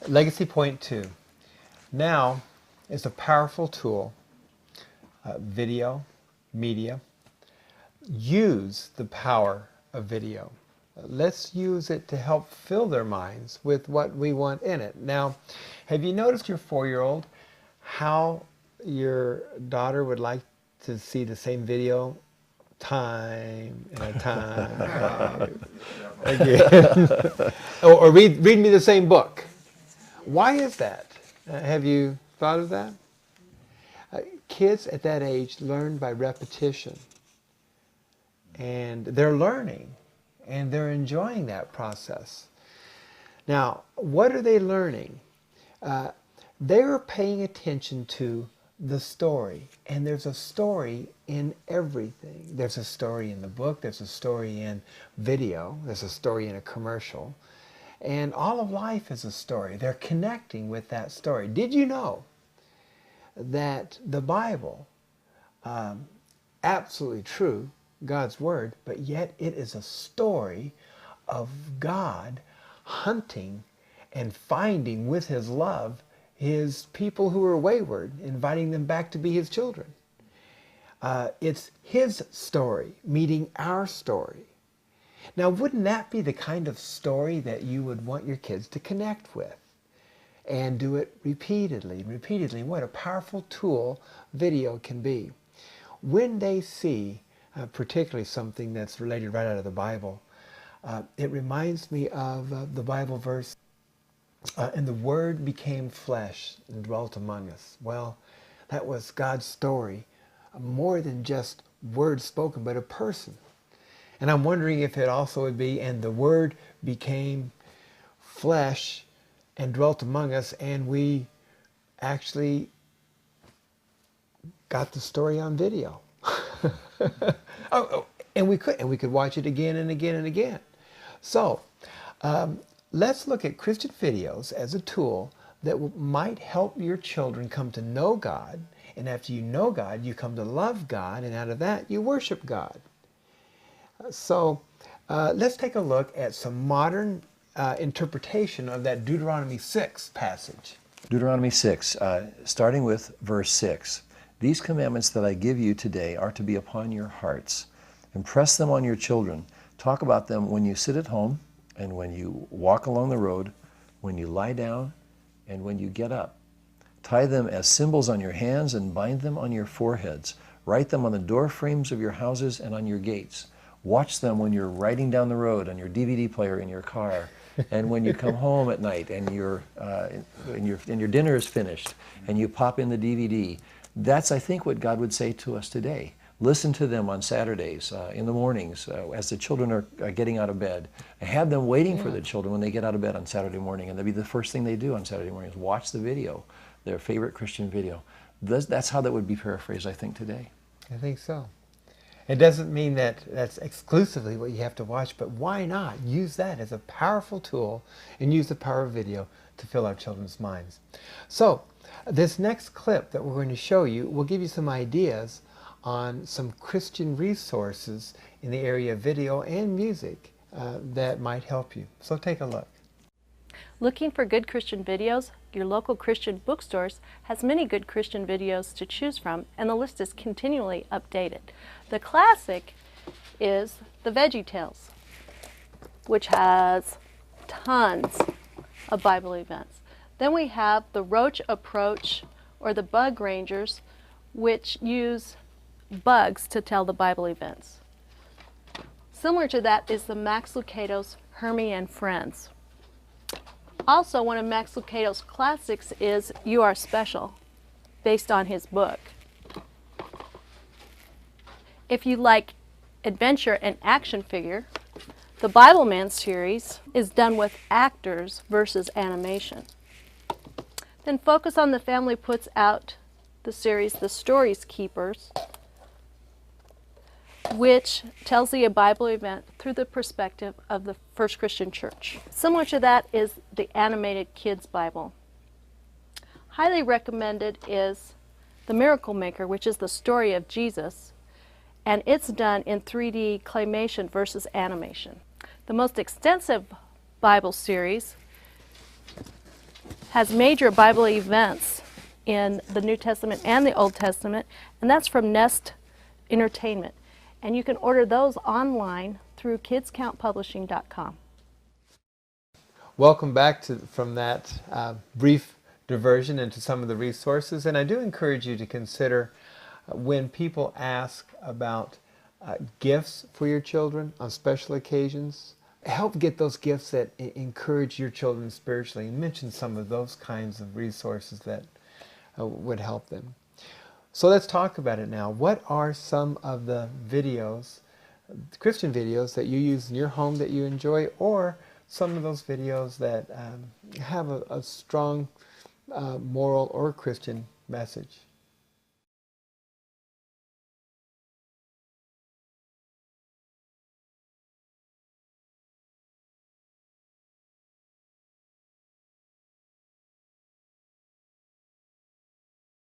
Legacy point 2. Now is a powerful tool, video, media. Use the power of video. Let's use it to help fill their minds with what we want in it. Now, have you noticed your 4-year-old, how your daughter would like to see the same video time and time again? or read me the same book. Why is that? Have you thought of that? Kids at that age learn by repetition. And they're learning. And they're enjoying that process. Now, what are they learning? They're paying attention to the story. And there's a story in everything. There's a story in the book. There's a story in video. There's a story in a commercial. And all of life is a story. They're connecting with that story. Did you know that the Bible, absolutely true, God's Word, but yet it is a story of God hunting and finding with His love His people who are wayward, inviting them back to be His children. It's His story meeting our story. Now, wouldn't that be the kind of story that you would want your kids to connect with? And do it repeatedly, repeatedly. What a powerful tool video can be. When they see particularly something that's related right out of the Bible, it reminds me of the Bible verse, and the Word became flesh and dwelt among us. Well, that was God's story, more than just words spoken, but a person. And I'm wondering if it also would be, and the Word became flesh and dwelt among us, and we actually got the story on video. And we could watch it again and again and again. So let's look at Christian videos as a tool that might help your children come to know God. And after you know God, you come to love God. And out of that, you worship God. So let's take a look at some modern interpretation of that Deuteronomy 6 passage. Deuteronomy 6, starting with verse 6. These commandments that I give you today are to be upon your hearts. Impress them on your children. Talk about them when you sit at home and when you walk along the road, when you lie down and when you get up. Tie them as symbols on your hands and bind them on your foreheads. Write them on the door frames of your houses and on your gates. Watch them when you're riding down the road on your DVD player in your car, and when you come home at night and your dinner is finished and you pop in the DVD. That's, I think, what God would say to us today. Listen to them on Saturdays, in the mornings, as the children are getting out of bed. Have them waiting for the children when they get out of bed on Saturday morning, and that'll be the first thing they do on Saturday morning is watch the video, their favorite Christian video. That's how that would be paraphrased, I think, today. I think so. It doesn't mean that that's exclusively what you have to watch, but why not use that as a powerful tool and use the power of video to fill our children's minds? So, this next clip that we're going to show you will give you some ideas on some Christian resources in the area of video and music that might help you. So take a look. Looking for good Christian videos? Your local Christian bookstores has many good Christian videos to choose from, and the list is continually updated. The classic is the Veggie Tales, which has tons of Bible events. Then we have the ROACH approach, or the Bug Rangers, which use bugs to tell the Bible events. Similar to that is the Max Lucado's Hermie and Friends. Also, one of Max Lucado's classics is You Are Special, based on his book. If you like adventure and action figure, the Bible Man series is done with actors versus animation. Then Focus on the Family puts out the series The Stories Keepers, which tells the Bible event through the perspective of the First Christian Church. Similar to that is the animated Kids Bible. Highly recommended is The Miracle Maker, which is the story of Jesus, and it's done in 3D claymation versus animation. The most extensive Bible series has major Bible events in the New Testament and the Old Testament, and that's from Nest Entertainment. And you can order those online through kidscountpublishing.com. Welcome back from that brief diversion into some of the resources. And I do encourage you to consider when people ask about gifts for your children on special occasions, help get those gifts that encourage your children spiritually, and mention some of those kinds of resources that would help them. So let's talk about it now. What are some of the videos, Christian videos, that you use in your home that you enjoy, or some of those videos that have a strong moral or Christian message?